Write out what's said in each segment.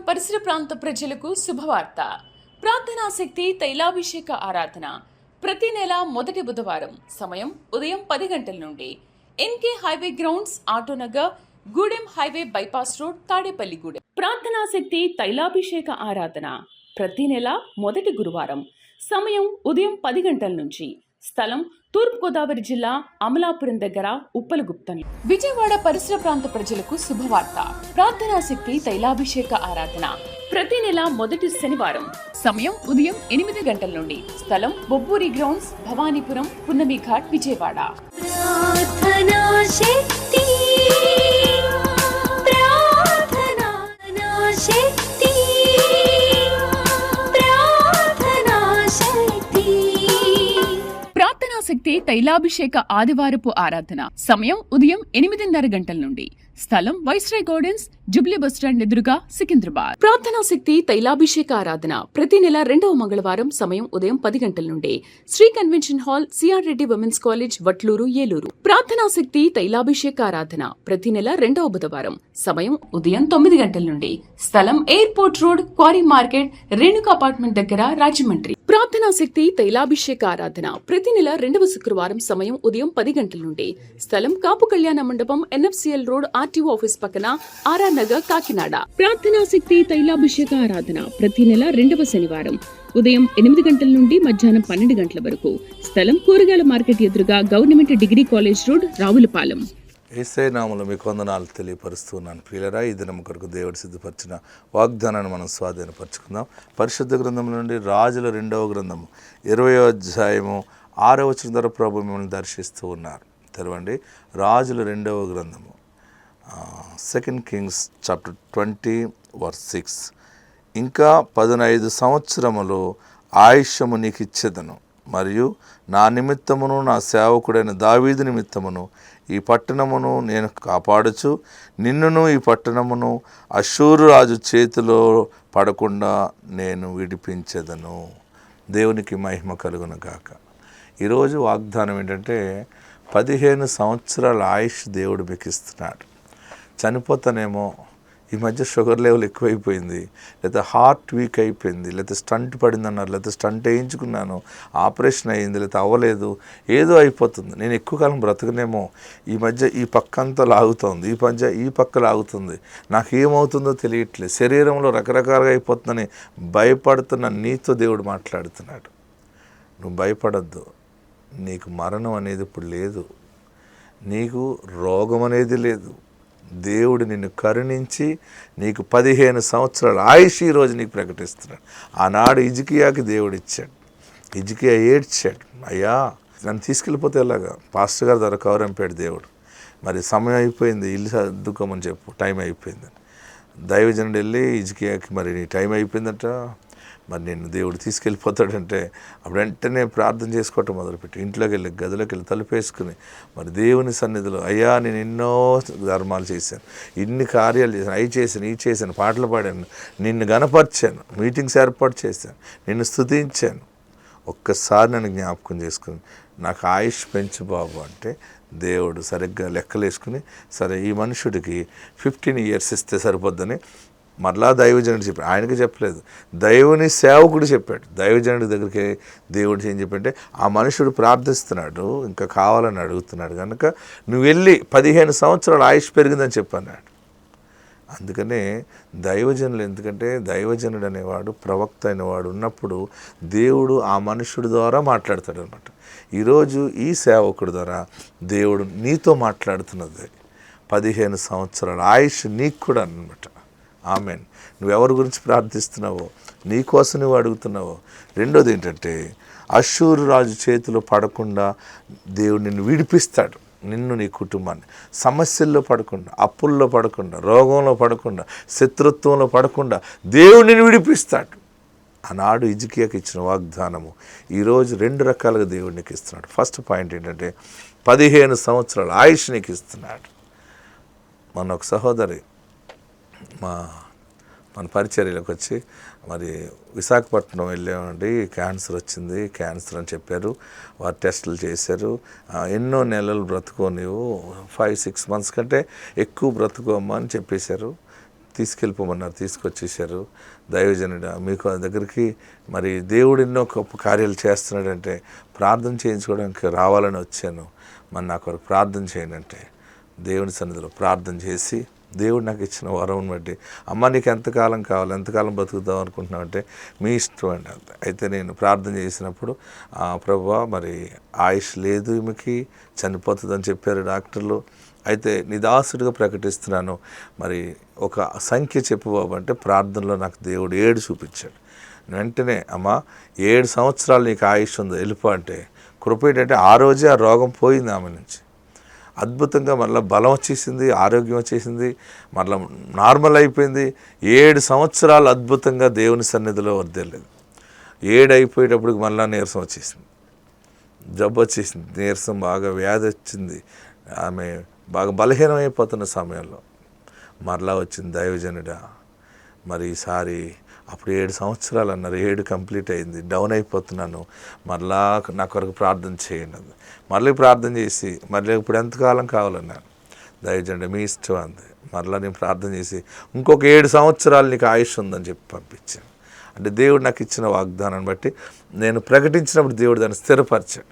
పరిసర ప్రాంత ప్రజలకు శుభవార్త. ప్రార్థనా శక్తి తైలాభిషేక ఆరాధన ప్రతి నెల మొదటి బుధవారం సమయం ఉదయం 10 గంటల నుండి NK highway grounds, Autonagar, Gudem highway bypass road, Tadepalligudem. ప్రార్థనా శక్తి తైలాభిషేక ఆరాధన ప్రతి నెల మొదటి గురువారం సమయం ఉదయం 10 గంటల నుంచి. స్థలం తూర్పుగోదావరి జిల్లా అమలాపురం దగ్గర ఉప్పలగుప్తం. విజయవాడ పరిసర ప్రాంత ప్రజలకు శుభవార్త. ప్రార్థనా శక్తి తైలాభిషేక ఆరాధన ప్రతి నెల మొదటి శనివారం సమయం ఉదయం 8 గంటల నుండి. స్థలం బొబ్బూరి గ్రౌండ్స్, భవానీపురం, పున్నమి ఘాట్, విజయవాడ. శక్తి తైలాభిషేక ఆదివారపు ఆరాధన సమయం ఉదయం 8:30 గంటల నుండి. స్థలం వైస్రాయ్ గార్డెన్స్, జుబ్లీ బస్టాండ్ ఎదురుగా, సికింద్రాబాద్. ప్రార్థనా శక్తి తైలాభిషేక ఆరాధన ప్రతి నెల 2వ మంగళవారం సమయం ఉదయం 10 గంటల నుండి. Shri convention hall, C R Reddy women's college, Vatluru, Eluru. ప్రార్థనా శక్తి తైలాభిషేక ఆరాధన ప్రతి నెల 2వ బుధవారం సమయం ఉదయం 9 గంటల నుండి. స్థలం airport road, quarry market, Renuka apartment దగ్గర, రాజమండ్రి. ప్రార్థనా శక్తి తైలాభిషేక ఆరాధన ప్రతి నెల 2వ శుక్రవారం సమయం ఉదయం 10 గంటల నుండి. స్థలం కాపు కళ్యాణ మండపం, ఎన్ఎఫ్సిఎల్ రోడ్, ఆర్టీఓ ఆఫీస్ పక్కన, ఆర్ఆర్ నగర్, కాకినాడ. ప్రార్థనా శక్తి తైలాభిషేక ఆరాధన ప్రతి నెల 2వ శనివారం ఉదయం 8 గంటల నుండి మధ్యాహ్నం 12 గంటల వరకు. స్థలం కూరగాయల మార్కెట్ ఎదురుగా, government degree college road, Ravulapalem. యేసయ్య నామములో మీకు వందనాలు తెలియపరుస్తున్నాను. ప్రియులరా, ఈ దినం కొరకు దేవుడు సిద్ధపరిచిన వాగ్దానాన్ని మనం స్వాధీనపరచుకుందాం. పరిశుద్ధ గ్రంథం నుండి రాజుల 2వ గ్రంథము 20వ అధ్యాయము 6వ వచనం ద్వారా ప్రభు మిమ్మల్ని దర్శిస్తూ ఉన్నారు. తెరవండి. రాజుల 2వ గ్రంథము, 2 Kings చాప్టర్ 20 verse 6. ఇంకా 15 సంవత్సరములు ఆయుష్యము నీకు ఇచ్చేదను, మరియు నా నిమిత్తమును నా సేవకుడైన దావీదు నిమిత్తమును ఈ పట్టణమును నేను కాపాడుచు నిన్నును ఈ పట్టణమును అష్షూరు రాజు చేతిలో పడకుండా నేను విడిపించెదను. దేవునికి మహిమ కలుగును గాక. ఈరోజు వాగ్దానం ఏంటంటే 15 సంవత్సరాల ఆయుష్ దేవుడు మీకు ఇస్తున్నాడు. చనిపోతానేమో, ఈ మధ్య షుగర్ లెవెల్ ఎక్కువైపోయింది, లేకపోతే హార్ట్ వీక్ అయిపోయింది, లేకపోతే స్టంట్ పడింది అన్నారు, లేకపోతే స్టంట్ వేయించుకున్నాను, ఆపరేషన్ అయ్యింది, లేకపోతే అవ్వలేదు, ఏదో అయిపోతుంది, నేను ఎక్కువ కాలం బ్రతకనేమో, ఈ మధ్య ఈ పక్క అంతా లాగుతుంది, ఈ మధ్య ఈ పక్క లాగుతుంది, నాకు ఏమవుతుందో తెలియట్లేదు, శరీరంలో రకరకాలుగా అయిపోతుందని భయపడుతున్న నీతో దేవుడు మాట్లాడుతున్నాడు. నువ్వు భయపడద్దు. నీకు మరణం అనేది ఇప్పుడు లేదు, నీకు రోగం అనేది లేదు. దేవుడు నిన్ను కరుణించి నీకు 15 సంవత్సరాల ఆయుష్ ఈరోజు నీకు ప్రకటిస్తున్నాడు. ఆనాడు హిజ్కియాకి దేవుడు ఇచ్చాడు. హిజ్కియా ఏడ్చాడు, అయ్యా నన్ను తీసుకెళ్ళిపోతే ఎలాగా, పాస్టర్ గారి ద్వారా కవరంపాడు దేవుడు. మరి సమయం అయిపోయింది, ఇల్లు సర్దుకోమని చెప్పు, టైం అయిపోయింది. దైవజనుడు వెళ్ళి హిజ్కియాకి, మరి నీ టైం అయిపోయిందట, మరి నేను దేవుడు తీసుకెళ్ళిపోతాడంటే అప్పుడు వెంటనే ప్రార్థన చేసుకోవటం మొదలుపెట్టి ఇంట్లోకి వెళ్ళి గదిలోకి వెళ్ళి తలుపేసుకుని మరి దేవుని సన్నిధిలో, అయ్యా నేను ఎన్నో ధర్మాలు చేశాను, ఇన్ని కార్యాలు చేశాను, అవి చేశాను, ఇవి చేశాను, పాటలు పాడాను, నిన్ను గనపరిచాను, మీటింగ్స్ ఏర్పాటు చేశాను, నిన్ను స్తుతించాను, ఒక్కసారి నన్ను జ్ఞాపకం చేసుకుని నాకు ఆయుష్ పెంచు బాబు అంటే దేవుడు సరిగ్గా లెక్కలేసుకుని, సరే ఈ మనుషుడికి 15 years ఇస్తే సరిపోద్దని మరలా దైవజనుడు చెప్పాడు. ఆయనకి చెప్పలేదు, దైవుని సేవకుడు చెప్పాడు. దైవజనుడి దగ్గరికి దేవుడు ఏం చెప్పంటే, ఆ మనుషుడు ప్రార్థిస్తున్నాడు, ఇంకా కావాలని అడుగుతున్నాడు కనుక నువ్వు వెళ్ళి 15 సంవత్సరాలు ఆయుష్ పెరిగిందని చెప్పన్నాడు. అందుకనే దైవజనులు, ఎందుకంటే దైవజనుడు అనేవాడు, ప్రవక్త అనేవాడు ఉన్నప్పుడు దేవుడు ఆ మనుషుడి ద్వారా మాట్లాడతాడు అనమాట. ఈరోజు ఈ సేవకుడి ద్వారా దేవుడు నీతో మాట్లాడుతున్నది. 15 సంవత్సరాల ఆయుష్ నీకు కూడా అనమాట. ఆమెన్. నువ్వెవరి గురించి ప్రార్థిస్తున్నావో, నీ కోసం నువ్వు అడుగుతున్నావో. రెండోది ఏంటంటే, అష్షూరు రాజు చేతిలో పడకుండా దేవుడు నిన్ను విడిపిస్తాడు, నిన్ను నీ కుటుంబాన్ని. సమస్యల్లో పడకుండా, అప్పుల్లో పడకుండా, రోగంలో పడకుండా, శత్రుత్వంలో పడకుండా దేవుడు నిన్ను విడిపిస్తాడు. ఆనాడు హిజ్కియాకి ఇచ్చిన వాగ్దానము ఈరోజు 2 రకాలుగా దేవుడు నీకు ఇస్తున్నాడు. ఫస్ట్ పాయింట్ ఏంటంటే 15 సంవత్సరాల ఆయుష్ నీకు ఇస్తున్నాడు. మన ఒక సహోదరి మన పరిచర్యలోకి వచ్చి, మరి విశాఖపట్నం వెళ్ళామండి, క్యాన్సర్ వచ్చింది, క్యాన్సర్ అని చెప్పారు, వారు టెస్టులు చేశారు, ఎన్నో నెలలు బ్రతుకో, నీవు 5-6 months కంటే ఎక్కువ బ్రతుకోమ్మా అని చెప్పేశారు. తీసుకెళ్ళిపోమన్నారు, తీసుకొచ్చేసారు. దైవజనుడా, మీకు దగ్గరికి మరి దేవుడు ఎన్నో గొప్ప కార్యాలు చేస్తున్నాడంటే ప్రార్థన చేయించుకోవడానికి రావాలని వచ్చాను, మరి నా కొరకు ప్రార్థన చేయండి అంటే దేవుని సన్నిధిలో ప్రార్థన చేసి దేవుడు నాకు ఇచ్చిన వరం బట్టి, అమ్మ నీకు ఎంతకాలం కావాలి, ఎంతకాలం బతుకుతావు అనుకుంటున్నావు అంటే మీ ఇష్టం అండి. అయితే నేను ప్రార్థన చేసినప్పుడు ప్రభువా మరి ఆయుష్ లేదు, ఈమెకి చనిపోతుందని చెప్పారు డాక్టర్లు. అయితే నీ దాసుడిగా ప్రకటిస్తున్నాను, మరి ఒక సంఖ్య చెప్పు బాబు అంటే ప్రార్థనలో నాకు దేవుడు 7 చూపించాడు. వెంటనే అమ్మ 7 సంవత్సరాలు నీకు ఆయుష్ ఉందో వెళ్ళిపో అంటే కృప ఏంటంటే ఆ రోజే ఆ రోగం పోయింది ఆమె నుంచి. అద్భుతంగా మళ్ళీ బలం వచ్చేసింది, ఆరోగ్యం వచ్చేసింది, మళ్ళీ నార్మల్ అయిపోయింది. 7 సంవత్సరాలు అద్భుతంగా దేవుని సన్నిధిలో వర్దేలేదు. 7 అయిపోయేటప్పటికి మళ్ళీ నీరసం వచ్చేసింది, జబ్బు వచ్చేసింది, నీరసం బాగా వ్యాధి వచ్చింది. ఆమె బాగా బలహీనమైపోతున్న సమయంలో మరలా వచ్చింది, దైవజనుడా మరి ఈసారి అప్పుడు 7 సంవత్సరాలు అన్నారు, 7 కంప్లీట్ అయింది, డౌన్ అయిపోతున్నాను, మరలా నా కొరకు ప్రార్థన చేయండి అది. మళ్ళీ ప్రార్థన చేసి మళ్ళీ ఇప్పుడు ఎంతకాలం కావాలన్నాను. దయచేయండి మీ ఇష్టం అంది. మరలా నేను ప్రార్థన చేసి ఇంకొక 7 సంవత్సరాలు నీకు ఆయుష్ ఉందని చెప్పి పంపించాను. అంటే దేవుడు నాకు ఇచ్చిన వాగ్దానాన్ని బట్టి నేను ప్రకటించినప్పుడు దేవుడు దాన్ని స్థిరపరిచాడు.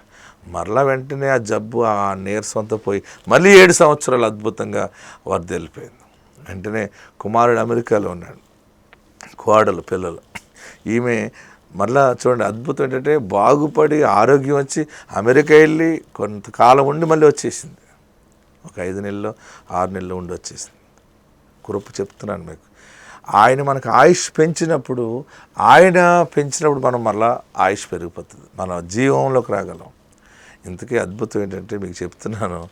మరలా వెంటనే ఆ జబ్బు ఆ నీరసంతో పోయి మళ్ళీ 7 సంవత్సరాలు అద్భుతంగా వర్ధిల్లిపోయింది. వెంటనే కుమారుడు అమెరికాలో ఉన్నాడు, కోడలు పిల్లలు. ఈమె మళ్ళా చూడండి అద్భుతం ఏంటంటే బాగుపడి ఆరోగ్యం వచ్చి అమెరికా వెళ్ళి కొంతకాలం ఉండి మళ్ళీ వచ్చేసింది. ఒక 5 నెలలు 6 నెలలు ఉండి వచ్చేసింది. కృప చెప్తున్నాను మీకు. ఆయన మనకు ఆయుష్ పెంచినప్పుడు మనం మళ్ళీ ఆయుష్ పెరిగిపోతుంది, మన జీవంలోకి రాగలం. ఇంతకీ అద్భుతం ఏంటంటే మీకు చెప్తున్నాను,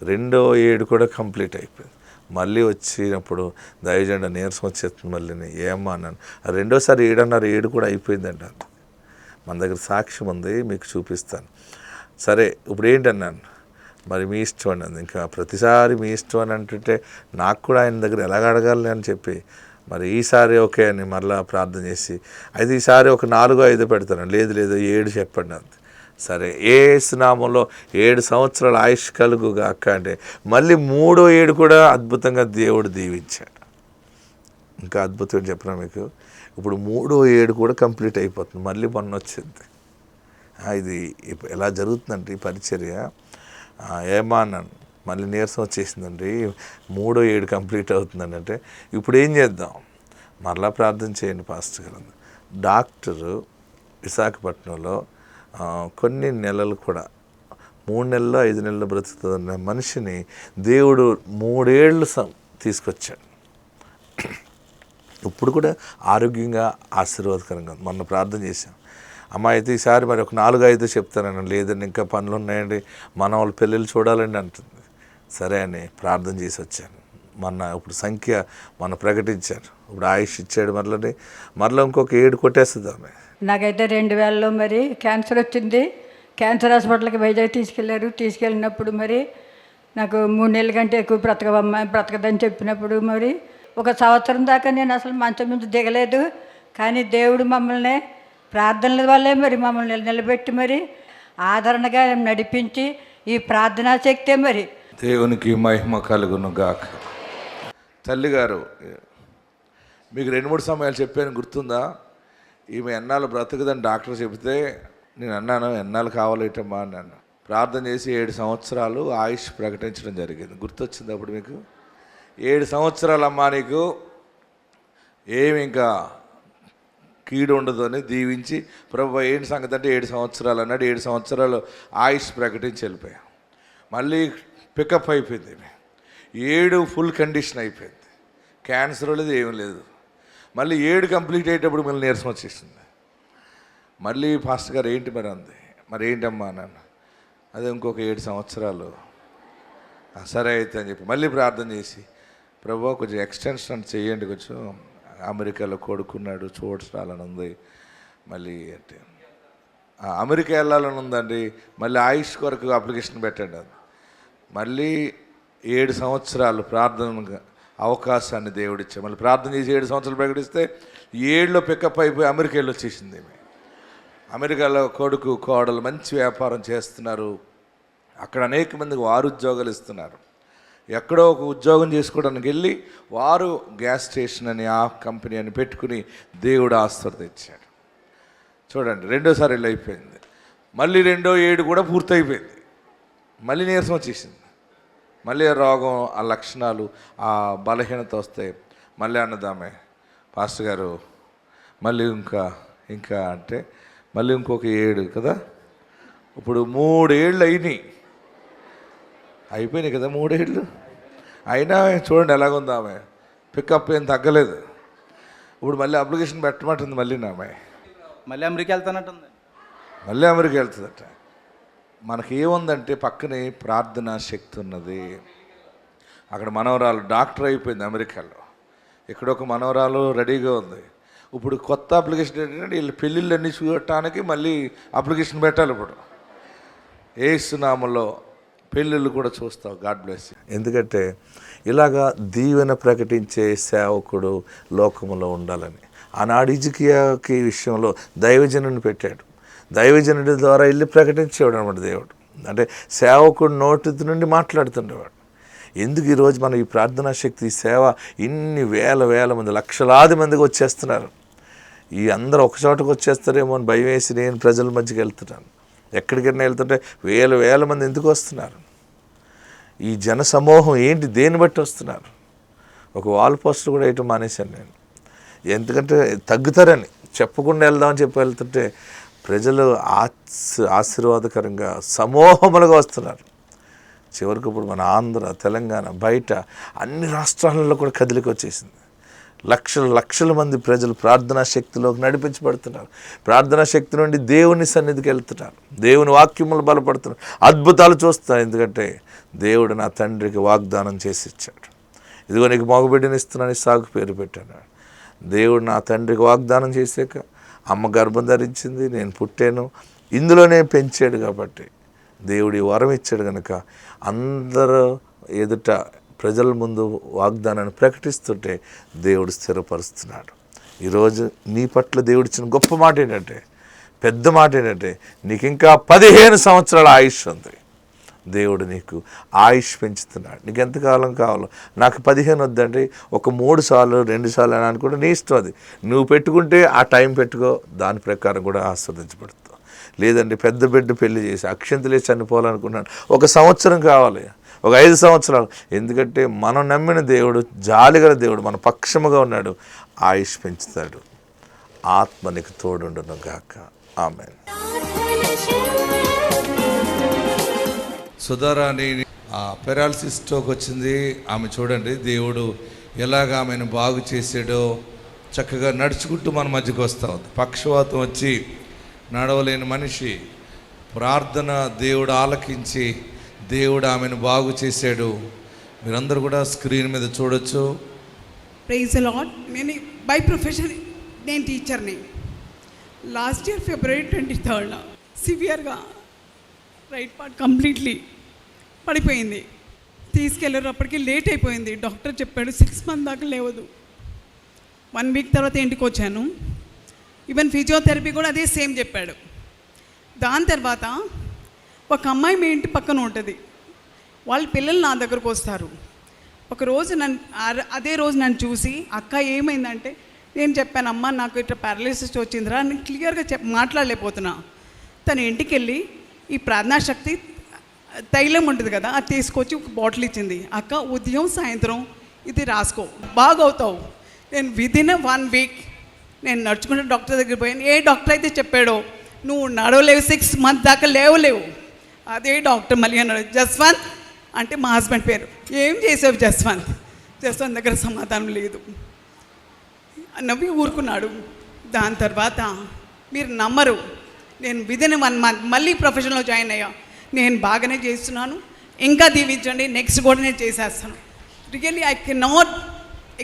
2వ 7 కూడా కంప్లీట్ అయిపోయింది. మళ్ళీ వచ్చినప్పుడు దయజెండా నీరసం వచ్చేస్తుంది. మళ్ళీ ఏమన్నా అన్నాను, 2వసారి 7 అన్నారు, 7 కూడా అయిపోయిందండి. అంత మన దగ్గర సాక్ష్యం ఉంది, మీకు చూపిస్తాను. సరే ఇప్పుడు ఏంటన్నాను, మరి మీ ఇష్టం అండి. ఇంకా ప్రతిసారి మీ ఇష్టం అని అంటుంటే నాకు కూడా ఆయన దగ్గర ఎలాగ అడగాలి అని చెప్పి మరి ఈసారి ఓకే అని మళ్ళీ ప్రార్థన చేసి, అయితే ఈసారి ఒక 4-5 పెడతాను. లేదు 7 చెప్పండి అంతే. సరే యేసు నామములో 7 సంవత్సరాల ఆయుష్ కలుగుగా అక్క అంటే మళ్ళీ 3వ 7 కూడా అద్భుతంగా దేవుడు దీవించాడు. ఇంకా అద్భుతం చెప్పినా మీకు, ఇప్పుడు 3వ 7 కూడా కంప్లీట్ అయిపోతుంది. మళ్ళీ మొన్న వచ్చింది. ఇది ఎలా జరుగుతుందంటే ఈ పరిచర్య, ఏమా అన్నాను, మళ్ళీ నీరసం వచ్చేసిందండి, 3వ 7 కంప్లీట్ అవుతుందండి అంటే ఇప్పుడు ఏం చేద్దాం, మరలా ప్రార్థన చేయండి పాస్టర్ గారు. డాక్టరు విశాఖపట్నంలో కొన్ని నెలలు కూడా 3 నెలలు 5 నెలలు బ్రతుకుతుందన్న మనిషిని దేవుడు 3 ఏళ్ళు తీసుకొచ్చాడు. ఇప్పుడు కూడా ఆరోగ్యంగా ఆశీర్వాదకరంగా మొన్న ప్రార్థన చేశాం. అమ్మ అయితే ఈసారి మరి ఒక 4-5 చెప్తానని, లేదండి ఇంకా పనులు ఉన్నాయండి, మన వాళ్ళ పెళ్ళిళ్ళు చూడాలండి అంటుంది. సరే అని ప్రార్థన చేసి వచ్చాను. ఇప్పుడు సంఖ్య ప్రకటించారు, ఇప్పుడు ఆయుష్ ఇచ్చాడు. మరలా ఇంకొక 7 కొట్టేస్తుంది ఆమె. నాకైతే 2000లో మరి క్యాన్సర్ వచ్చింది. క్యాన్సర్ హాస్పిటల్కి వైజాగ్ తీసుకెళ్ళినప్పుడు మరి నాకు 3 నెలల కంటే ఎక్కువ బ్రతకదని చెప్పినప్పుడు మరి 1 సంవత్సరం దాకా నేను అసలు మంచం నుంచి దిగలేదు. కానీ దేవుడు మమ్మల్ని ప్రార్థనల వల్లే మరి మమ్మల్ని నిలబెట్టి మరి ఆదరణగా నడిపించి ఈ ప్రార్థనా శక్తే మరి. దేవునికి మహిమ కలుగును గాక. తల్లిగారు మీకు 2-3 సమయాలు చెప్పాను, గుర్తుందా? ఈమె ఎన్నాళ్ళు బ్రతకదని డాక్టర్ చెబితే నేను అన్నాను, ఎన్నాళ్ళు కావాలేటమ్మా అన్నాను. ప్రార్థన చేసి 7 సంవత్సరాలు ఆయుష్ ప్రకటించడం జరిగింది. గుర్తొచ్చింది అప్పుడు మీకు? 7 సంవత్సరాలమ్మా నీకు ఏమి ఇంకా కీడు ఉండదు అని దీవించి, ప్రభు ఏంటి సంగతి అంటే 7 సంవత్సరాలు అన్నాడు. 7 సంవత్సరాలు ఆయుష్ ప్రకటించి వెళ్ళిపోయాం. మళ్ళీ పికప్ అయిపోయింది. 7 ఫుల్ కండిషన్ అయిపోయింది, క్యాన్సర్ లేదు ఏమీ లేదు. మళ్ళీ 7 కంప్లీట్ అయ్యేటప్పుడు మళ్ళీ నీరసం వచ్చేసింది. మళ్ళీ పాస్టర్ గారు ఏంటి మరి అంది. మరి ఏంటమ్మా అన్నాను. అదే ఇంకొక 7 సంవత్సరాలు. సరే అయితే అని చెప్పి మళ్ళీ ప్రార్థన చేసి, ప్రభు కొంచెం ఎక్స్టెన్షన్ చేయండి, కొంచెం అమెరికాలో కొడుకున్నాడు, చూడాలని ఉంది, మళ్ళీ అంటే అమెరికా వెళ్ళాలని ఉందండి, మళ్ళీ ఆయుష్ కొరకు అప్లికేషన్ పెట్టండి అది. మళ్ళీ 7 సంవత్సరాలు ప్రార్థన అవకాశాన్ని దేవుడిచ్చా. మళ్ళీ ప్రార్థన చేసి 7 సంవత్సరాలు ప్రకటిస్తే 7లో పికప్ అయిపోయి అమెరికా వెళ్ళి వచ్చేసింది. అమెరికాలో కొడుకు కోడలు మంచి వ్యాపారం చేస్తున్నారు, అక్కడ అనేక మందికి వారు ఉద్యోగాలు ఇస్తున్నారు. ఎక్కడో ఒక ఉద్యోగం చేసుకోవడానికి వెళ్ళి వారు గ్యాస్ స్టేషన్ అని ఆ కంపెనీ అని పెట్టుకుని దేవుడు ఆస్తులు తెచ్చాడు. చూడండి, రెండోసారి వెళ్ళి అయిపోయింది. మళ్ళీ 2వ ఏడు కూడా పూర్తయిపోయింది. మళ్ళీ నీరసం వచ్చేసింది. మళ్ళీ ఆ రోగం, ఆ లక్షణాలు, ఆ బలహీనత వస్తాయి. మళ్ళీ అన్నదామే, పాస్టర్ గారు మళ్ళీ ఇంకా అంటే మళ్ళీ ఇంకొక 7 కదా, ఇప్పుడు 3 ఏళ్ళు అయిపోయినాయి కదా 3 ఏళ్ళు అయినా చూడండి ఎలాగుంది ఆమె, పికప్ ఏం తగ్గలేదు. ఇప్పుడు మళ్ళీ అప్లికేషన్ పెట్టమంటుంది. మళ్ళీ మళ్ళీ అమెరికా వెళ్తానంటుంది. మళ్ళీ అమెరికా వెళ్తుందట. మనకి ఏముందంటే పక్కనే ప్రార్థనా శక్తి ఉన్నది. అక్కడ మనవరాలు డాక్టర్ అయిపోయింది అమెరికాలో, ఇక్కడ ఒక మనవరాలు రెడీగా ఉంది. ఇప్పుడు కొత్త అప్లికేషన్ ఏంటంటే వీళ్ళు పెళ్ళిళ్ళన్నీ చూడటానికి మళ్ళీ అప్లికేషన్ పెట్టాలి. ఇప్పుడు యేసునామములో పెళ్ళిళ్ళు కూడా చూస్తావు. God bless you. ఎందుకంటే ఇలాగా దీవెన ప్రకటించే సేవకుడు లోకములో ఉండాలని ఆనాడు హిజ్కియాకి విషయంలో దైవజనుని పెట్టాడు. దైవజనుడి ద్వారా వెళ్ళి ప్రకటించేవాడు అన్నమాట దేవుడు. అంటే సేవకుడు నోటి నుండి మాట్లాడుతుండేవాడు. ఎందుకు ఈరోజు మనం ఈ ప్రార్థనా శక్తి, ఈ సేవ ఇన్ని వేల మంది, లక్షలాది మందికి వచ్చేస్తున్నారు. ఈ అందరూ ఒక చోటకు వచ్చేస్తారేమో అని భయం వేసి నేను ప్రజల మధ్యకి వెళ్తున్నాను. ఎక్కడికైనా వెళ్తుంటే వేల మంది ఎందుకు వస్తున్నారు? ఈ జన సమూహం ఏంటి, దేన్ని బట్టి వస్తున్నారు? ఒక వాల్ పోస్టర్ కూడా వేయటం మానేశాను నేను. ఎందుకంటే తగ్గుతారని చెప్పకుండా వెళ్దామని చెప్పి వెళ్తుంటే ప్రజలు ఆశీర్వాదకరంగా సమూహములుగా వస్తున్నారు. చివరికి ఇప్పుడు మన ఆంధ్ర, తెలంగాణ, బయట అన్ని రాష్ట్రాలలో కూడా కదిలికి వచ్చేసింది. లక్షల మంది ప్రజలు ప్రార్థనా శక్తిలోకి నడిపించబడుతున్నారు. ప్రార్థనా శక్తి నుండి దేవుని సన్నిధికి వెళ్తున్నారు. దేవుని వాక్యములు బలపడుతున్నారు. అద్భుతాలు చూస్తున్నారు. ఎందుకంటే దేవుడు నా తండ్రికి వాగ్దానం చేసి ఇచ్చాడు. ఇదిగో నీకు మగబిడ్డని ఇస్తున్నాను, సాగు పేరు పెట్టాను. దేవుడు నా తండ్రికి వాగ్దానం చేశాక అమ్మ గర్భం ధరించింది, నేను పుట్టాను, ఇందులోనే పెంచాడు. కాబట్టి దేవుడి వరం ఇచ్చాడు కనుక అందరూ ఎదుట ప్రజల ముందు వాగ్దానాన్ని ప్రకటిస్తుంటే దేవుడు స్థిరపరుస్తున్నాడు. ఈరోజు నీ పట్ల దేవుడు ఇచ్చిన గొప్ప మాట ఏంటంటే, పెద్ద మాట ఏంటంటే, నీకు ఇంకా 15 సంవత్సరాల ఆయుష్ ఉంది. దేవుడు నీకు ఆయుష్ పెంచుతున్నాడు. నీకు ఎంతకాలం కావాలో. నాకు 15 వద్దండి, ఒక 3 సార్లు 2 సార్లు అని అనుకుంటే నీ ఇష్టం. అది నువ్వు పెట్టుకుంటే ఆ టైం పెట్టుకో, దాని ప్రకారం కూడా ఆస్వాదించబడుతుంది. లేదండి పెద్ద బిడ్డ పెళ్లి చేసి అక్షంతలే చనిపోవాలనుకున్నాను, 1 సంవత్సరం కావాలి, ఒక 5 సంవత్సరాలు. ఎందుకంటే మనం నమ్మిన దేవుడు జాలిగల దేవుడు, మన పక్షముగా ఉన్నాడు, ఆయుష్ పెంచుతాడు. ఆత్మ నీకు తోడుండును గాక. ఆమేన్. సుధారాణి పెరాలసిస్ స్ట్రోక్ వచ్చింది. ఆమె చూడండి దేవుడు ఎలాగ ఆమెను బాగు చేసాడో. చక్కగా నడుచుకుంటూ మన మధ్యకు వస్తూ ఉంది. పక్షవాతం వచ్చి నడవలేని మనిషి, ప్రార్థన దేవుడు ఆలకించి దేవుడు ఆమెను బాగు చేశాడు. మీరందరూ కూడా స్క్రీన్ మీద చూడొచ్చు. Praise the lord. నేను బై ప్రొఫెషన్ నేను టీచర్ని. లాస్ట్ ఇయర్ February 23 సివియర్గా రైట్ పార్ట్ కంప్లీట్లీ పడిపోయింది. తీసుకెళ్ళేటప్పటికి లేట్ అయిపోయింది. డాక్టర్ చెప్పాడు 6 months దాకా లేవదు. 1 week తర్వాత ఇంటికి వచ్చాను. ఈవెన్ ఫిజియోథెరపీ కూడా అదే సేమ్ చెప్పాడు. దాని తర్వాత ఒక అమ్మాయి మీ ఇంటి పక్కన ఉంటుంది, వాళ్ళ పిల్లలు నా దగ్గరకు వస్తారు. ఒకరోజు అదే రోజు నన్ను చూసి, అక్క ఏమైందంటే, నేను చెప్పాను, అమ్మ నాకు ఇట్లా పారాలిసిస్ వచ్చిందిరా, నేను క్లియర్గా మాట్లాడలేకపోతున్నా. తన ఇంటికి వెళ్ళి ఈ ప్రార్థనా శక్తి తైలం ఉంటుంది కదా, అది తీసుకొచ్చి ఒక బాటిల్ ఇచ్చింది. అక్క ఉదయం సాయంత్రం ఇది రాసుకో, బాగవుతావు. నేను విదిన్ 1 week నేను నడుచుకుంటే డాక్టర్ దగ్గర పోయాను. ఏ డాక్టర్ అయితే చెప్పాడో నువ్వు నడవలేవు, 6 months దాకా లేవలేవు, అదే డాక్టర్ మళ్ళీ అన్నాడు. జస్వంత్ అంటే మా హస్బెండ్ పేరు. ఏం చేసావు జస్వంత్? జస్వంత్ దగ్గర సమాధానం లేదు, నవ్వి ఊరుకున్నాడు. దాని తర్వాత మీరు నమ్మరు, నేను విదిన్ 1 month మళ్ళీ ప్రొఫెషన్లో జాయిన్ అయ్యా. నేను బాగానే చేస్తున్నాను, ఇంకా దీవించండి, నెక్స్ట్ కూడా నేను చేసేస్తాను. Really I can not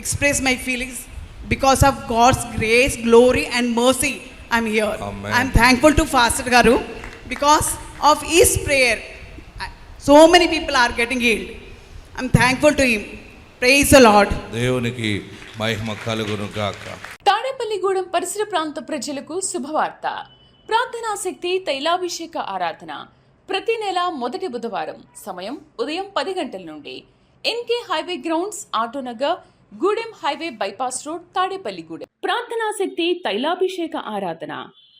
express my feelings because of God's grace, glory and mercy I'm here. I'm thankful to pastor గారు because of his prayer so many people are getting healed. I'm thankful to him. Praise the Lord. దేవునికి మహిమ కలుగును గాక. తాడేపల్లిగూడెం పరిసర ప్రాంత ప్రజలకు శుభవార్త. ప్రార్థనా శక్తి తైలాభిషేక ఆరాధన ప్రతి నెల మొదటి బుధవారం, సమయం ఉదయం 10 గంటల నుండి. NK highway grounds, Autonagar, Gudem highway bypass road, Tadepalligudem. ప్రార్థనా శక్తి తైలాభిషేక ఆరాధన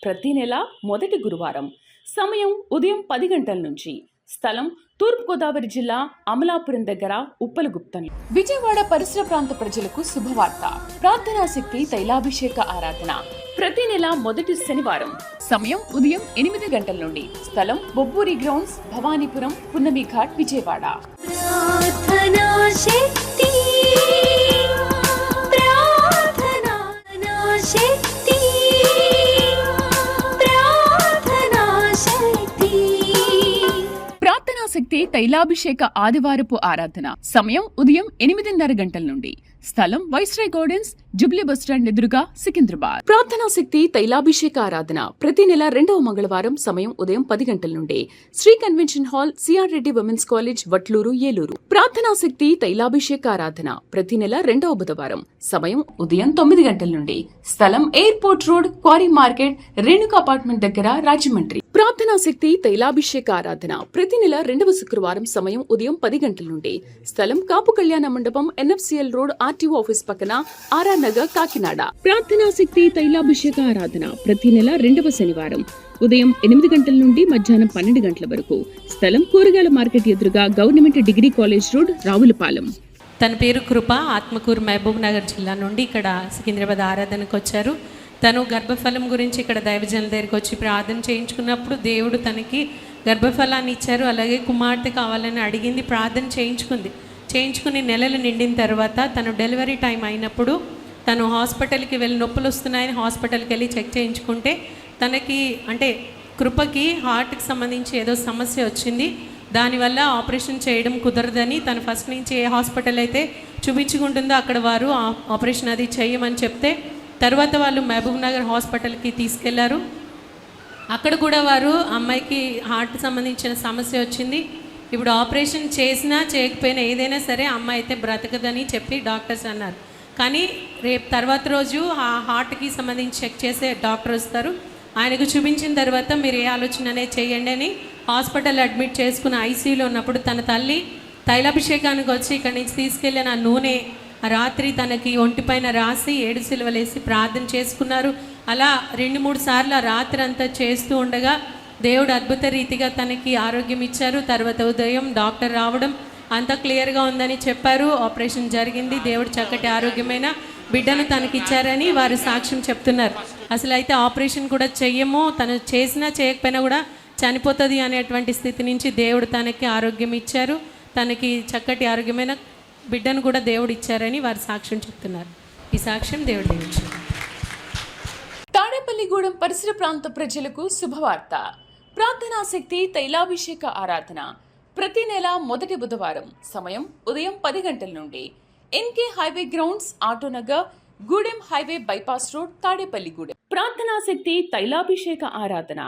ప్రతి నెల మొదటి గురువారం. సమయం ఉదయం 10 గంటల నుంచి. స్థలం తూర్పుగోదావరి జిల్లా, అమలాపురం దగ్గర, ఉప్పలగుప్తం. విజయవాడ పరిసర ప్రాంత ప్రజలకు శుభవార్త. ప్రార్థనా శక్తి తైలాభిషేక ఆరాధన ప్రతి నెల మొదటి శనివారం. సమయం ఉదయం 8 గంటల నుండి. స్థలం బొబ్బూరి గ్రౌండ్స్, భవానీపురం, పున్నమి ఘాట్, విజయవాడ. ప్రార్థనా శక్తి, ప్రార్థనా శక్తి, ప్రార్థనా శక్తి. ప్రార్థనా శక్తి తైలాభిషేక ఆదివారపు ఆరాధన సమయం ఉదయం 8:30 గంటల నుండి. స్థలం వైస్రాయ్ గార్డెన్స్, జుబ్లీ బస్టాండ్ ఎదురుగా, సికింద్రాబాద్. ప్రార్థనా శక్తి తైలాభిషేక ఆరాధన ప్రతి నెల 2వ మంగళవారం. సమయం ఉదయం 10 గంటల నుండి. Shri convention hall, C R Reddy women's college, Vatluru, Eluru. ప్రార్థనా శక్తి తైలాభిషేక ఆరాధన ప్రతి నెల 2వ బుధవారం. సమయం ఉదయం 9 గంటల నుండి. స్థలం airport road, quarry market, Renuka apartment దగ్గర, రాజమండ్రి. ప్రార్థనా శక్తి తైలాభిషేక ఆరాధన ప్రతి నెల 2వ శుక్రవారం. సమయం ఉదయం 10 గంటల నుండి. స్థలం కాపు కళ్యాణ మండపం, ఎన్ఎఫ్సిఎల్ రోడ్, ఆర్టీఓ ఆఫీస్ పక్కన, ఆర్ఆర్ నగర్, కాకినాడ. ప్రార్థనా శక్తి తైలాభిషేక ఆరాధన ప్రతి నెల 2వ శనివారం. ఉదయం 8 గంటల నుండి మధ్యాహ్నం 12 గంటల వరకు. స్థలం కూరగాయల మార్కెట్ ఎదురుగా, government degree college road, Ravulapalem. తన పేరు కృప, ఆత్మకూరు, మహబూబ్ నగర్ జిల్లా నుండి ఇక్కడ సికింద్రాబాద్ ఆరాధనకు వచ్చారు. తను గర్భఫలం గురించి ఇక్కడ దైవజనుల దగ్గరికి వచ్చి ప్రార్థన చేయించుకున్నప్పుడు దేవుడు తనకి గర్భఫలాన్ని ఇచ్చారు. అలాగే కుమార్తె కావాలని అడిగింది, ప్రార్థన చేయించుకుని నెలలు నిండిన తర్వాత తను డెలివరీ టైం అయినప్పుడు తను హాస్పిటల్కి వెళ్ళి నొప్పులు వస్తున్నాయని హాస్పిటల్కి వెళ్ళి చెక్ చేయించుకుంటే తనకి అంటే కృపకి హార్ట్కి సంబంధించి ఏదో సమస్య వచ్చింది. దానివల్ల ఆపరేషన్ చేయడం కుదరదని తను ఫస్ట్ నుంచి ఏ హాస్పిటల్ అయితే చూపించుకుంటుందో అక్కడ వారు ఆపరేషన్ అది చేయమని చెప్తే తర్వాత వాళ్ళు మహబూబ్ నగర్ హాస్పిటల్కి తీసుకెళ్లారు. అక్కడ కూడా వారు అమ్మాయికి హార్ట్ సంబంధించిన సమస్య వచ్చింది. ఇప్పుడు ఆపరేషన్ చేసినా చేయకపోయినా ఏదైనా సరే అమ్మాయి అయితే బ్రతకదని చెప్పి డాక్టర్స్ అన్నారు. కానీ రేపు తర్వాత రోజు ఆ హార్ట్కి సంబంధించి చెక్ చేసే డాక్టర్ వస్తారు. ఆయనకు చూపించిన తర్వాత మీరు ఏ ఆలోచన అనేది చేయండి అని హాస్పిటల్ అడ్మిట్ చేసుకుని ఐసీయూలో ఉన్నప్పుడు తన తల్లి తైలాభిషేకానికి వచ్చి ఇక్కడి నుంచి తీసుకెళ్ళిన ఆ నూనె రాత్రి తనకి ఒంటిపైన రాసి 7 సిలువలేసి ప్రార్థన చేసుకున్నారు. అలా 2-3 సార్లు ఆ రాత్రి అంతా చేస్తూ ఉండగా దేవుడు అద్భుత రీతిగా తనకి ఆరోగ్యం ఇచ్చారు. తర్వాత ఉదయం డాక్టర్ రావడం అంతా క్లియర్గా ఉందని చెప్పారు. ఆపరేషన్ జరిగింది. దేవుడు చక్కటి ఆరోగ్యమైన బిడ్డను తనకి ఇచ్చారని వారు సాక్ష్యం చెప్తున్నారు. అసలు అయితే ఆపరేషన్ కూడా చెయ్యము, తను చేసినా చేయకపోయినా కూడా చనిపోతుంది అనేటువంటి స్థితి నుంచి దేవుడు తనకి ఆరోగ్యం ఇచ్చారు. తనకి చక్కటి ఆరోగ్యమైన బిడ్డను కూడా దేవుడు ఇచ్చారని వారు సాక్ష్యం చెప్తున్నారు. ఈ సాక్ష్యం దేవుడు దీవించారు. తాడేపల్లిగూడెం పరిసర ప్రాంత ప్రజలకు శుభవార్త. ప్రార్థనా శక్తి తైలాభిషేక ఆరాధన ప్రతి నెల మొదటి బుధవారం. సమయం ఉదయం 10 గంటల నుండి. NK highway grounds, Autonagar, Gudem highway bypass road, Tadepalligudem. ప్రార్థనా శక్తి తైలాభిషేక ఆరాధన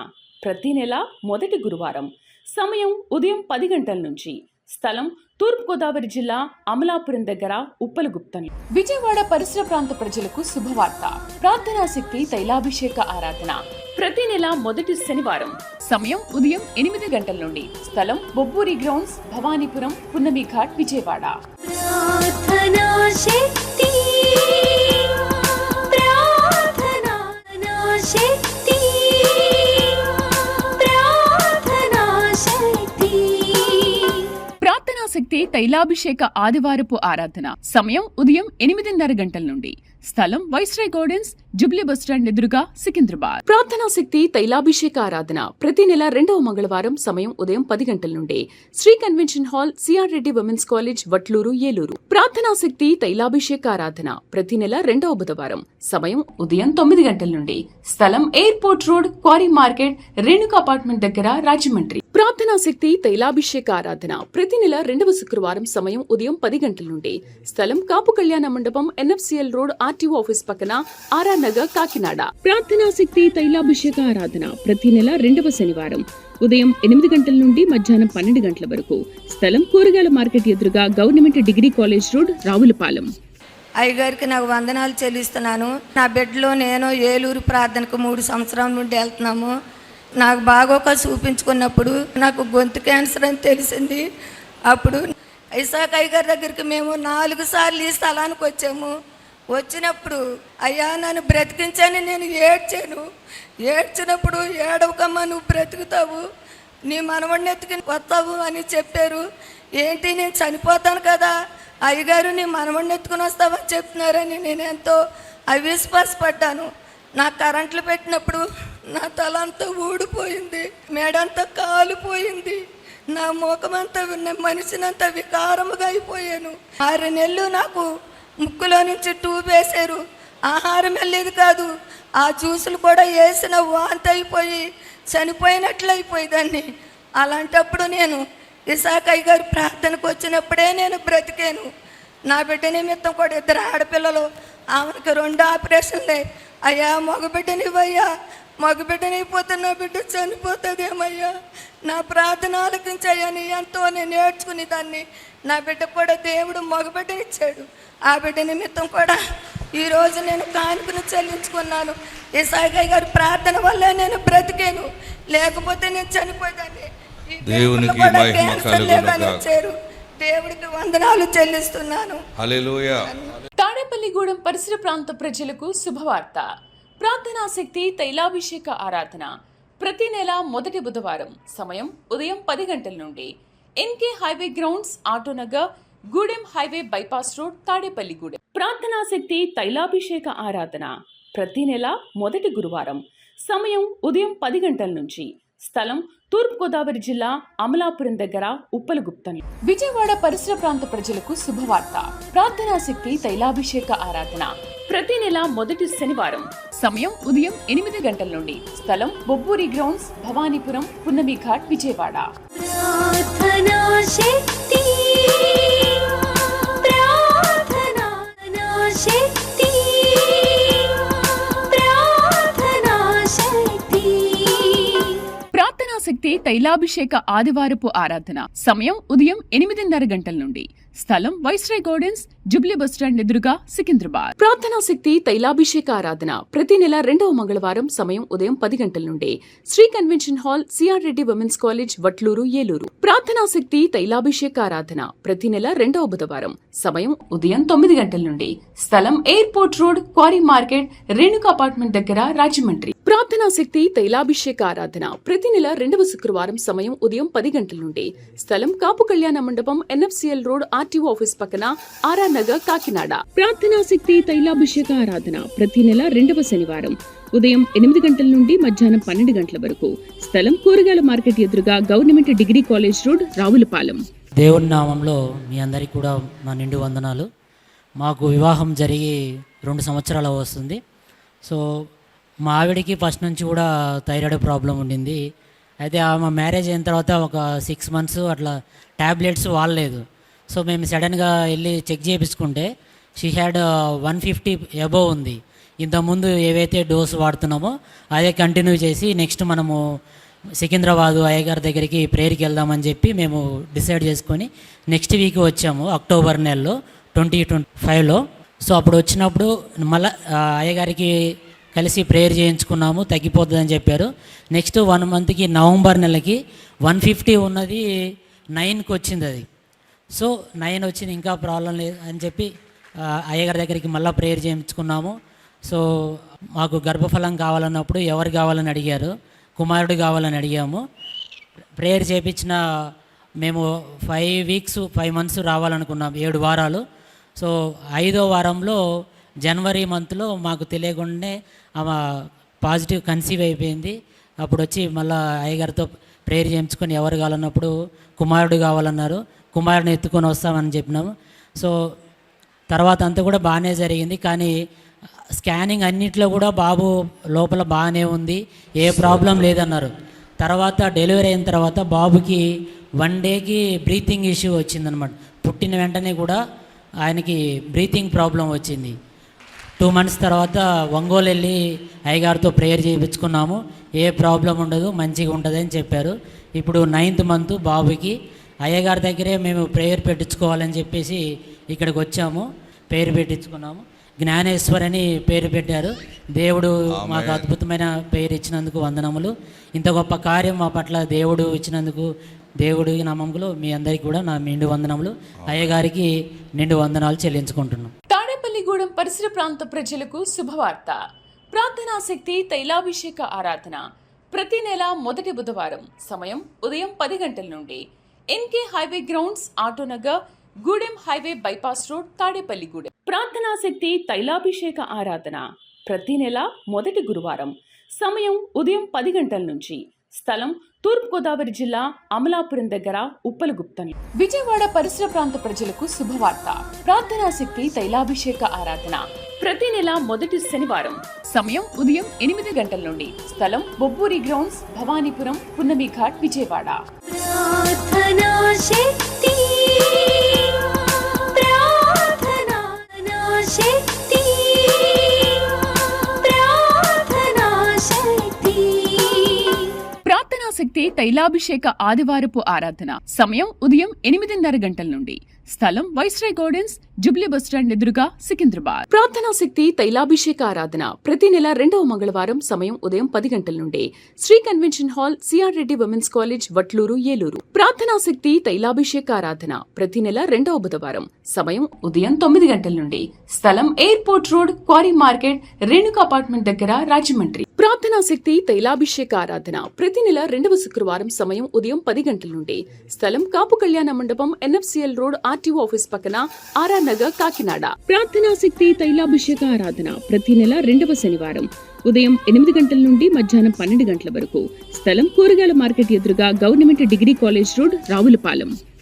ప్రతి నెల మొదటి గురువారం. సమయం ఉదయం 10 గంటల నుంచి. స్థలం తూర్పుగోదావరి జిల్లా, అమలాపురం దగ్గర, ఉప్పలగుప్తం. విజయవాడ పరిసర ప్రాంత ప్రజలకు శుభవార్త. ప్రార్థనా శక్తి తైలాభిషేక ఆరాధన ప్రతి నెల మొదటి శనివారం. సమయం ఉదయం 8 గంటల నుండి. స్థలం బొబ్బూరి గ్రౌండ్స్, భవానీపురం, పున్నమి ఘాట్, విజయవాడ. ప్రార్థనా శక్తి, ప్రార్థనా శక్తి, ప్రార్థనా శక్తి. ప్రార్థనా శక్తి తైలాభిషేక ఆదివారపు ఆరాధన సమయం ఉదయం 8:30 గంటల నుండి. స్థలం వైస్రాయ్ గార్డెన్స్, జుబ్లీ బస్టాండ్ ఎదురుగా, సికింద్రాబాద్. ప్రార్థనా శక్తి తైలాభిషేక ఆరాధన ప్రతి నెల 2వ మంగళవారం. సమయం ఉదయం 10 గంటల నుండి. Shri convention hall, C R Reddy women's college, Vatluru, Eluru. ప్రార్థనా శక్తి తైలాభిషేక ఆరాధన ప్రతి నెల 2వ బుధవారం. సమయం ఉదయం 9 గంటల నుండి. స్థలం airport road, quarry market, Renuka apartment దగ్గర, రాజమండ్రి. ప్రార్థనా శక్తి తైలాభిషేక ఆరాధన ప్రతి నెల 2వ శుక్రవారం. సమయం ఉదయం 10 గంటల నుండి. స్థలం కాపు కళ్యాణ మండపం, ఎన్ఎఫ్సిఎల్ రోడ్, ఆర్టీఓ ఆఫీస్ పక్కన, ఆర్ఆర్ నగర్, కాకినాడ. ప్రార్థనా శక్తి తైలాభిషేక ఆరాధన ప్రతి నెల 2వ శనివారం. ఉదయం 8 గంటల నుండి మధ్యాహ్నం 12 గంటల వరకు. స్థలం కూరగాయల మార్కెట్ ఎదురుగా, government degree college road, Ravulapalem. అయ్యగారికి నాకు వందనాలు చెల్లిస్తున్నాను. నా బిడ్డలో నేను ఏలూరు ప్రార్థనకు 3 సంవత్సరాల నుండి వెళ్తున్నాము. నాకు బాగోక చూపించుకున్నప్పుడు నాకు గొంతు క్యాన్సర్ అని తెలిసింది. అప్పుడు ఇసాక్ అయ్య గారి దగ్గరికి మేము 4 సార్లు ఈ స్థలానికి వచ్చాము. వచ్చినప్పుడు అయ్యా నన్ను బ్రతికించని నేను ఏడ్చినప్పుడు ఏడవకమ్మా నువ్వు బ్రతుకుతావు, నీ మనవడిని ఎత్తుకుని వస్తావు అని చెప్పారు. ఏంటి నేను చనిపోతాను కదా, అయ్యగారు నీ మనవడిని ఎత్తుకుని వస్తావని చెప్తున్నారని నేను ఎంతో అవిశ్వాసపడ్డాను. నా కరెంట్లు పెట్టినప్పుడు నా తల అంతా ఊడిపోయింది, మేడంతా కాలిపోయింది, నా ముఖమంతా మనిషినంతా వికారముగా అయిపోయాను. 6 నెలలు నాకు ముక్కులో నుంచి ట్యూబ్ వేశారు, ఆహారం వెళ్ళేది కాదు, ఆ జ్యూసులు కూడా వేసిన వాంతి అయిపోయి చనిపోయినట్లు అయిపోయేదాన్ని. అలాంటప్పుడు నేను ఇసాక్ అయ్య గారి ప్రార్థనకు వచ్చినప్పుడే నేను బ్రతికాను. నా బిడ్డ నిమిత్తం కూడా 2 ఆడపిల్లలు, ఆమెకు 2 ఆపరేషన్లే. అయ్యా మగబిడ్డనివయ్యా, మగబిడ్డనిపోతే నా బిడ్డ చనిపోతుందేమయ్యా, నా ప్రార్థన ఆలకించయ్యా అని ఎంతో నేను నేర్చుకునే దాన్ని. నా బిడ్డ కూడా దేవుడు మగబిడ్డనిచ్చాడు. ఆ బిడ్డ నిమిత్తం కూడా ఈరోజు నేను కానుకను చెల్లించుకున్నాను. ఇసాక్ అయ్య గారి ప్రార్థన వల్ల నేను బ్రతికాను, లేకపోతే నేను చనిపోయేదాన్ని. ఈ దేవునికి కూడా మహిమ క్యాన్సర్ కలుగును గాక. లేవనిచ్చారు. దేవుడికి వందనాలు చెల్లిస్తున్నాను. హల్లెలూయా. తాడేపల్లిగూడెం పరిసర ప్రాంత ప్రజలకు శుభవార్త. ప్రార్థనా శక్తి తైలాభిషేక ఆరాధన ప్రతి నెల మొదటి బుధవారం సమయం ఉదయం 10 గంటల నుండి NK highway grounds, Autonagar, Gudem highway bypass road, Tadepalligudem. ప్రార్థనా శక్తి తైలాభిషేక ఆరాధన ప్రతి నెల మొదటి గురువారం సమయం ఉదయం 10 గంటల నుంచి. స్థలం తూర్పుగోదావరి జిల్లా అమలాపురం దగ్గర ఉప్పలగుప్తం. విజయవాడ పరిసర ప్రాంత ప్రజలకు శుభవార్త. ప్రార్థనా శక్తి తైలాభిషేక ఆరాధన ప్రతి నెల మొదటి శనివారం సమయం ఉదయం 8 గంటల నుండి. స్థలం బొబ్బూరి గ్రౌండ్స్, భవానీపురం, పున్నమి ఘాట్, విజయవాడ. ప్రార్థనా శక్తి, ప్రార్థనా శక్తి, ప్రార్థనా శక్తి. ప్రార్థనా శక్తి తైలాభిషేక ఆదివారపు ఆరాధన సమయం ఉదయం 8:30 గంటల నుండి. స్థలం వైస్రాయ్ గార్డెన్స్, జుబ్లీ బస్టాండ్ ఎదురుగా, సికింద్రాబాద్. ప్రార్థనా శక్తి తైలాభిషేక ఆరాధన ప్రతి నెల 2వ మంగళవారం సమయం ఉదయం 10 గంటల నుండి. Shri convention hall, C R Reddy women's college, Vatluru, Eluru. ప్రార్థనా శక్తి తైలాభిషేక ఆరాధన ప్రతి నెల 2వ బుధవారం సమయం ఉదయం 9 గంటల నుండి. స్థలం airport road, quarry market, Renuka apartment దగ్గర, రాజమండ్రి. ప్రార్థనా శక్తి తైలాభిషేక ఆరాధన ప్రతి నెల 2వ శుక్రవారం సమయం ఉదయం 10 గంటల నుండి. స్థలం కాపు కళ్యాణ మండపం, ఎన్ఎఫ్సిఎల్ రోడ్, ఆర్టీఓ ఆఫీస్ పక్కన, ఆర్ఆర్ నగర్, కాకినాడ. ప్రార్థనా శక్తి తైలాభిషేక ఆరాధన ప్రతి నెల 2వ శనివారం ఉదయం 8 గంటల నుండి మధ్యాహ్నం 12 గంటల వరకు. స్థలం కూరగాయల మార్కెట్ ఎదురుగా, government degree college road, Ravulapalem. దేవుని నామంలో మీ అందరికీ కూడా నా నిండు వందనాలు. మాకు వివాహం జరిగి 2 సంవత్సరాలు వస్తుంది. సో మా ఆవిడికి ఫస్ట్ నుంచి కూడా థైరాయిడ్ ప్రాబ్లం ఉండింది. అయితే ఆమె మ్యారేజ్ అయిన తర్వాత ఒక 6 మంత్స్ అట్లా ట్యాబ్లెట్స్ వాడలేదు. సో మేము సడన్గా వెళ్ళి చెక్ చేయించుకుంటే షీ హ్యాడ్ 150 అబోవ్ ఉంది. ఇంతకుముందు ఏవైతే డోస్ వాడుతున్నామో అదే కంటిన్యూ చేసి నెక్స్ట్ మనము సికింద్రాబాదు అయ్యగారి దగ్గరికి ప్రేయర్కి వెళ్దామని చెప్పి మేము డిసైడ్ చేసుకొని నెక్స్ట్ వీక్ వచ్చాము, అక్టోబర్ నెలలో 2025లో. సో అప్పుడు వచ్చినప్పుడు మళ్ళీ అయ్యగారికి కలిసి ప్రేయర్ చేయించుకున్నాము, తగ్గిపోతుందని చెప్పారు. నెక్స్ట్ 1 మంత్కి నవంబర్ నెలకి 150 ఉన్నది 9కి వచ్చింది. అది సో 9 వచ్చింది, ఇంకా ప్రాబ్లం లేదు అని చెప్పి అయ్యగారి దగ్గరికి మళ్ళీ ప్రేయర్ చేయించుకున్నాము. సో మాకు గర్భఫలం కావాలన్నప్పుడు ఎవరు కావాలని అడిగారు, కుమారుడు కావాలని అడిగాము. ప్రేయర్ చేయించిన మేము 5 months రావాలనుకున్నాం, 7 వారాలు. సో 5వ వారంలో జనవరి మంత్లో మాకు తెలియకుండానే ఆమె పాజిటివ్ కన్సీవ్ అయిపోయింది. అప్పుడు వచ్చి మళ్ళీ అయ్యగారితో ప్రేయర్ చేయించుకొని ఎవరు కావాలన్నప్పుడు కుమారుడు కావాలన్నారు, కుమారుడిని ఎత్తుకొని వస్తామని చెప్పినాము. సో తర్వాత అంతా కూడా బాగానే జరిగింది. కానీ స్కానింగ్ అన్నిట్లో కూడా బాబు లోపల బాగానే ఉంది, ఏ ప్రాబ్లం లేదన్నారు. తర్వాత డెలివరీ అయిన తర్వాత బాబుకి 1 డేకి బ్రీతింగ్ ఇష్యూ వచ్చిందనమాట. పుట్టిన వెంటనే కూడా ఆయనకి బ్రీతింగ్ ప్రాబ్లం వచ్చింది. 2 months తర్వాత ఒంగోలు వెళ్ళి అయ్యగారితో ప్రేయర్ చేయించుకున్నాము. ఏ ప్రాబ్లం ఉండదు, మంచిగా ఉంటుంది అని చెప్పారు. ఇప్పుడు 9th month బాబుకి అయ్యగారి దగ్గరే మేము ప్రేయర్ పెట్టించుకోవాలని చెప్పేసి ఇక్కడికి వచ్చాము, పేరు పెట్టించుకున్నాము. జ్ఞానేశ్వర్ అని పేరు పెట్టారు. దేవుడు మాకు అద్భుతమైన పేరు ఇచ్చినందుకు వందనములు. ఇంత గొప్ప కార్యం మా పట్ల దేవుడు ఇచ్చినందుకు దేవుడి నామములో మీ అందరికీ కూడా నా నిండు వందనములు, అయ్యగారికి నిండు వందనాలు చెల్లించుకుంటున్నాం. తాడేపల్లిగూడెం పరిసర ప్రాంత ప్రజలకు శుభవార్త. ప్రార్థనా శక్తి తైలాభిషేక ఆరాధన ప్రతి నెల మొదటి బుధవారం. సమయం ఉదయం 10 గంటల నుండి. NK highway grounds, Autonagar, Gudem highway bypass road, Tadepalligudem. ప్రార్థనా శక్తి తైలాభిషేక ఆరాధన ప్రతి నెల మొదటి గురువారం. సమయం ఉదయం 10 గంటల నుంచి. స్థలం తూర్పుగోదావరి జిల్లా అమలాపురం దగ్గర ఉప్పలగుప్తం. విజయవాడ పరిసర ప్రాంత ప్రజలకు శుభవార్త. ప్రార్థనా శక్తి తైలాభిషేక ఆరాధన ప్రతి నెల మొదటి శనివారం. సమయం ఉదయం 8 గంటల నుండి. స్థలం బొబ్బూరి గ్రౌండ్స్, భవానీపురం, పున్నమి ఘాట్, విజయవాడ. ప్రార్థనా శక్తి, ప్రార్థనా శక్తి, ప్రార్థనా శక్తి. ప్రార్థనా శక్తి తైలాభిషేక ఆదివారపు ఆరాధన సమయం ఉదయం 8:30 గంటల నుండి. స్థలం వైస్రాయ్ గార్డెన్స్, జుబ్లీ బస్టాండ్ ఎదురుగా, సికింద్రాబాద్. ప్రార్థనా శక్తి తైలాభిషేక ఆరాధన ప్రతి నెల 2వ మంగళవారం. సమయం ఉదయం 10 గంటల నుండి. Shri convention hall, C R Reddy women's college, Vatluru, Eluru. ప్రార్థనా శక్తి తైలాభిషేక ఆరాధన ప్రతి నెల 2వ బుధవారం. సమయం ఉదయం 9 గంటల నుండి. స్థలం airport road, quarry market, Renuka apartment దగ్గర, రాజమండ్రి. ప్రార్థనా శక్తి తైలాభిషేక ఆరాధన ప్రతి నెల 2వ శుక్రవారం. సమయం ఉదయం 10 గంటల నుండి. స్థలం కాపు కళ్యాణ మండపం, ఎన్ఎఫ్సిఎల్ రోడ్, ఆర్టీఓ ఆఫీస్ పక్కన, ఆర్ఆర్ నగర్, కాకినాడ. ప్రార్థనా శక్తి తైలాభిషేక ఆరాధన ప్రతి నెల 2వ శనివారం. ఉదయం 8 గంటల నుండి మధ్యాహ్నం 12 గంటల వరకు. స్థలం కూరగాయల మార్కెట్ ఎదురుగా, government degree college road, Ravulapalem.